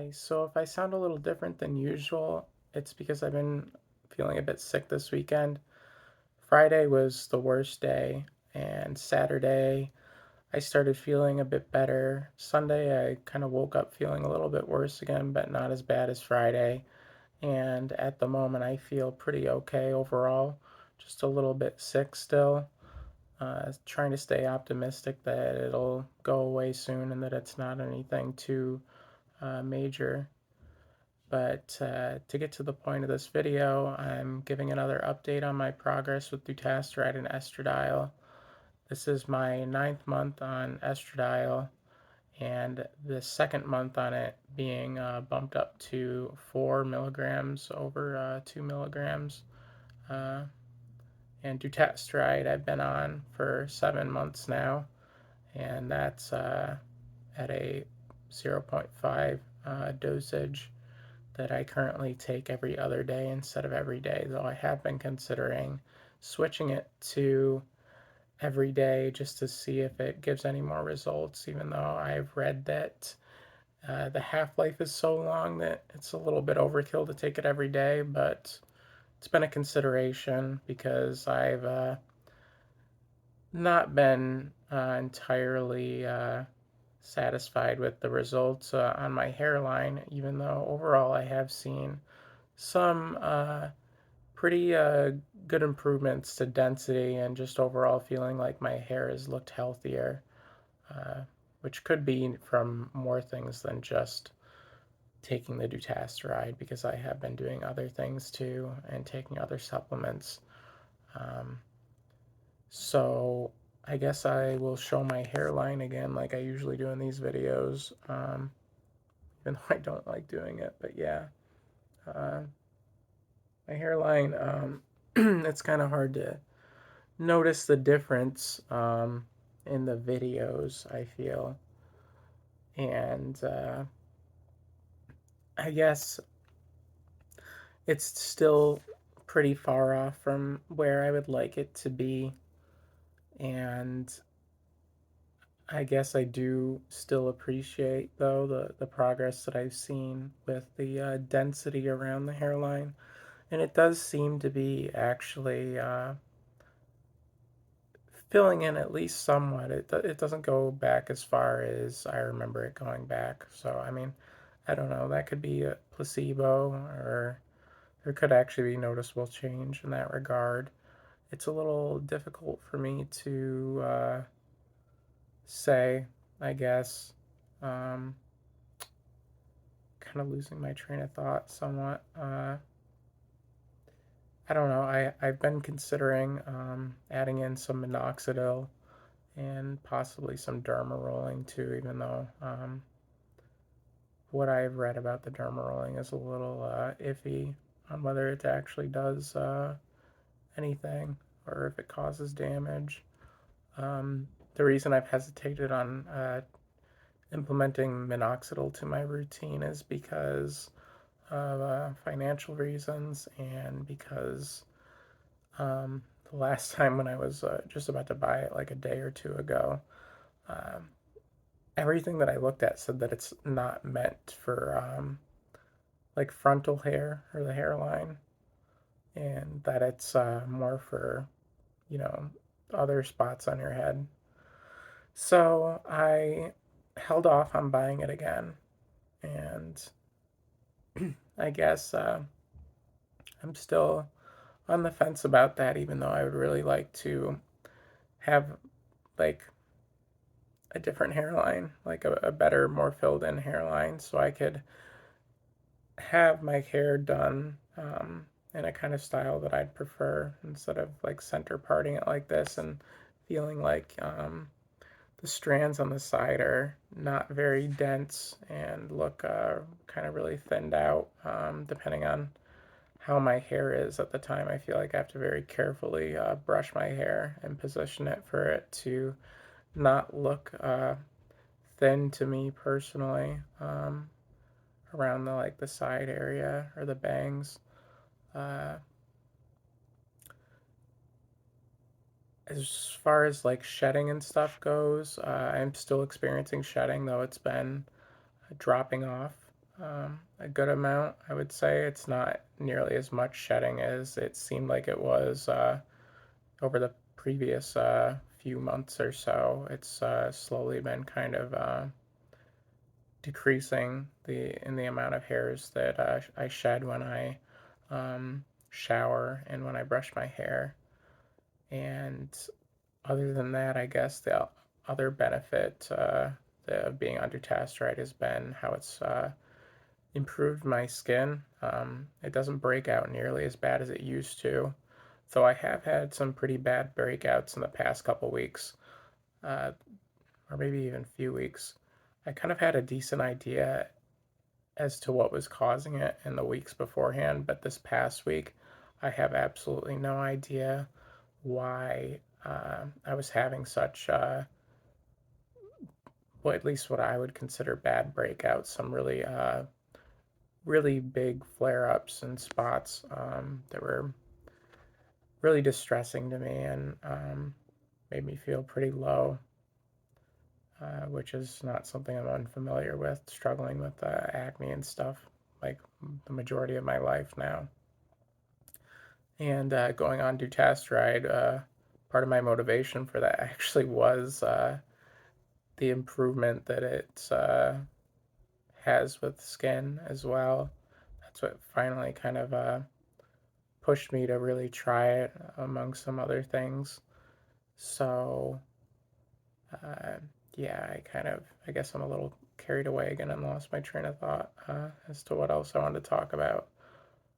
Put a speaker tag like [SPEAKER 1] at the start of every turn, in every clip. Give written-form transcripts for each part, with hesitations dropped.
[SPEAKER 1] Hi, so if I sound a little different than usual, it's because I've been feeling a bit sick this weekend. Friday was the worst day, and Saturday I started feeling a bit better. Sunday I kind of woke up feeling a little bit worse again, but not as bad as Friday. And at the moment I feel pretty okay overall, just a little bit sick still. Trying to stay optimistic that it'll go away soon and that it's not anything too major. But to get to the point of this video, I'm giving another update on my progress with Dutasteride and Estradiol. This is my ninth month on Estradiol, and the second month on it being bumped up to 4 milligrams over 2 milligrams. Uh, and Dutasteride I've been on for 7 months now, and that's at a zero point 0.5 dosage that I currently take every other day instead of every day, though I have been considering switching it to every day just to see if it gives any more results, even though I've read that the half-life is so long that it's a little bit overkill to take it every day, but it's been a consideration because I've not been entirely satisfied with the results on my hairline, even though overall I have seen some pretty good improvements to density and just overall feeling like my hair has looked healthier, uh, which could be from more things than just taking the dutasteride because I have been doing other things too and taking other supplements. Um, so I guess I will show my hairline again like I usually do in these videos, even though I don't like doing it, but yeah. Uh, my hairline, it's kind of hard to notice the difference in the videos, I feel. And I guess it's still pretty far off from where I would like it to be. And I guess I do still appreciate, though, the progress that I've seen with the density around the hairline. And it does seem to be actually filling in at least somewhat. It doesn't go back as far as I remember it going back. So I mean, I don't know. That could be a placebo, or there could actually be noticeable change in that regard. It's a little difficult for me to say, I guess. Um, kind of losing my train of thought somewhat. I don't know. I've been considering adding in some minoxidil and possibly some derma rolling too, even though what I've read about the derma rolling is a little iffy on whether it actually does anything or if it causes damage. The reason I've hesitated on implementing minoxidil to my routine is because of financial reasons and because the last time when I was just about to buy it like a day or two ago, um, everything that I looked at said that it's not meant for like frontal hair or the hairline, and that it's more for, you know, other spots on your head. So I held off on buying it again, and I guess I'm still on the fence about that, even though I would really like to have like a different hairline, like a better, more filled in hairline, so I could have my hair done in a kind of style that I'd prefer instead of like center parting it like this and feeling like the strands on the side are not very dense and look kind of really thinned out depending on how my hair is at the time. I feel like I have to very carefully brush my hair and position it for it to not look thin to me personally. Around the like the side area or the bangs. Uh, as far as like shedding and stuff goes, I'm still experiencing shedding, though it's been dropping off. a good amount, I would say. It's not nearly as much shedding as it seemed like it was over the previous few months or so. It's slowly been kind of decreasing in the amount of hairs that I shed when I shower and when I brush my hair. And other than that, I guess the other benefit of being on Dutasteride has been how it's improved my skin. It doesn't break out nearly as bad as it used to, though I have had some pretty bad breakouts in the past couple weeks, uh, or maybe even few weeks. I kind of had a decent idea as to what was causing it in the weeks beforehand, but this past week, I have absolutely no idea why I was having such, well, at least what I would consider bad breakouts, some really big flare ups and spots that were really distressing to me and made me feel pretty low, which is not something I'm unfamiliar with, struggling with acne and stuff like the majority of my life now. And going on Dutasteride, part of my motivation for that actually was the improvement that it has with skin as well. That's what finally kind of pushed me to really try it among some other things. So, uh, yeah, I guess I'm a little carried away again and lost my train of thought as to what else I wanted to talk about.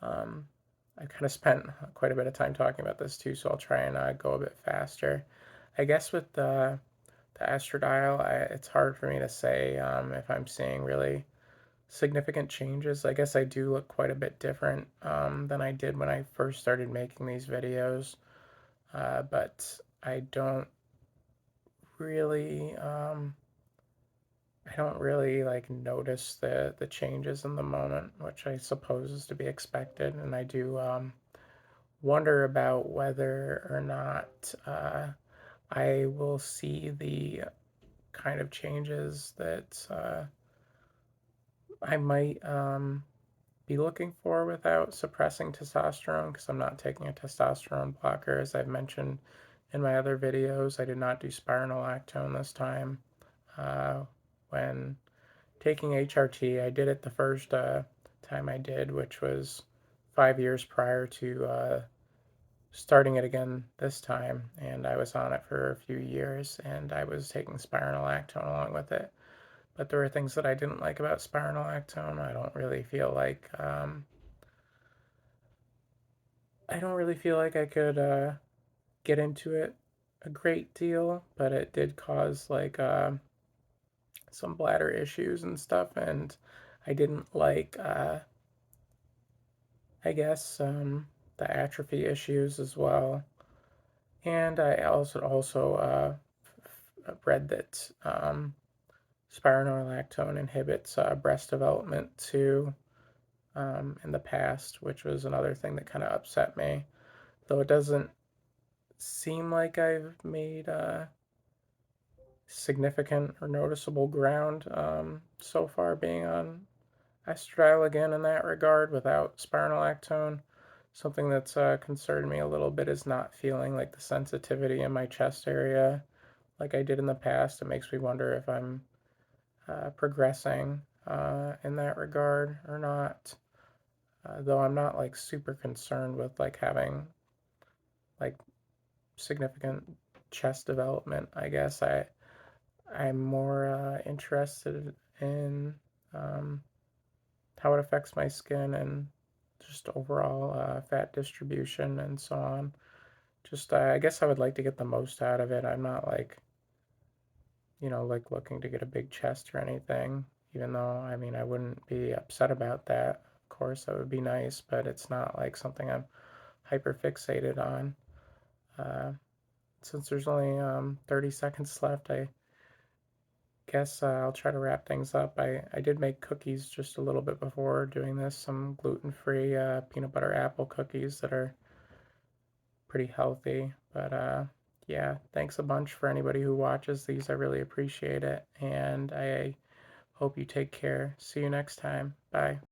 [SPEAKER 1] Um, I kind of spent quite a bit of time talking about this too, so I'll try and go a bit faster. I guess with the estradiol, it's hard for me to say if I'm seeing really significant changes. I guess I do look quite a bit different than I did when I first started making these videos, but really, I don't really like notice the changes in the moment, which I suppose is to be expected, and I do wonder about whether or not I will see the kind of changes that I might be looking for without suppressing testosterone because I'm not taking a testosterone blocker. As I've mentioned in my other videos, I did not do spironolactone this time. When taking HRT, I did it the first time I did, which was 5 years prior to starting it again this time, and I was on it for a few years, and I was taking spironolactone along with it. But there were things that I didn't like about spironolactone. I don't really feel like I could get into it a great deal, but it did cause like some bladder issues and stuff, and I didn't like I guess the atrophy issues as well. And I also read that spironolactone inhibits breast development too in the past, which was another thing that kind of upset me. Though it doesn't seem like I've made significant or noticeable ground so far being on estradiol again in that regard without spironolactone. Something that's concerned me a little bit is not feeling like the sensitivity in my chest area like I did in the past. It makes me wonder if I'm progressing in that regard or not. Though I'm not like super concerned with like having like significant chest development. I guess I'm more interested in um, how it affects my skin and just overall fat distribution and so on. Just I guess I would like to get the most out of it. I'm not like like looking to get a big chest or anything. Even though I mean I wouldn't be upset about that. Of course, that would be nice, but it's not like something I'm hyper fixated on. Uh, since there's only 30 seconds left, I guess I'll try to wrap things up. I did make cookies just a little bit before doing this, some gluten-free peanut butter apple cookies that are pretty healthy. But yeah, thanks a bunch for anybody who watches these. I really appreciate it. And I hope you take care. See you next time. Bye.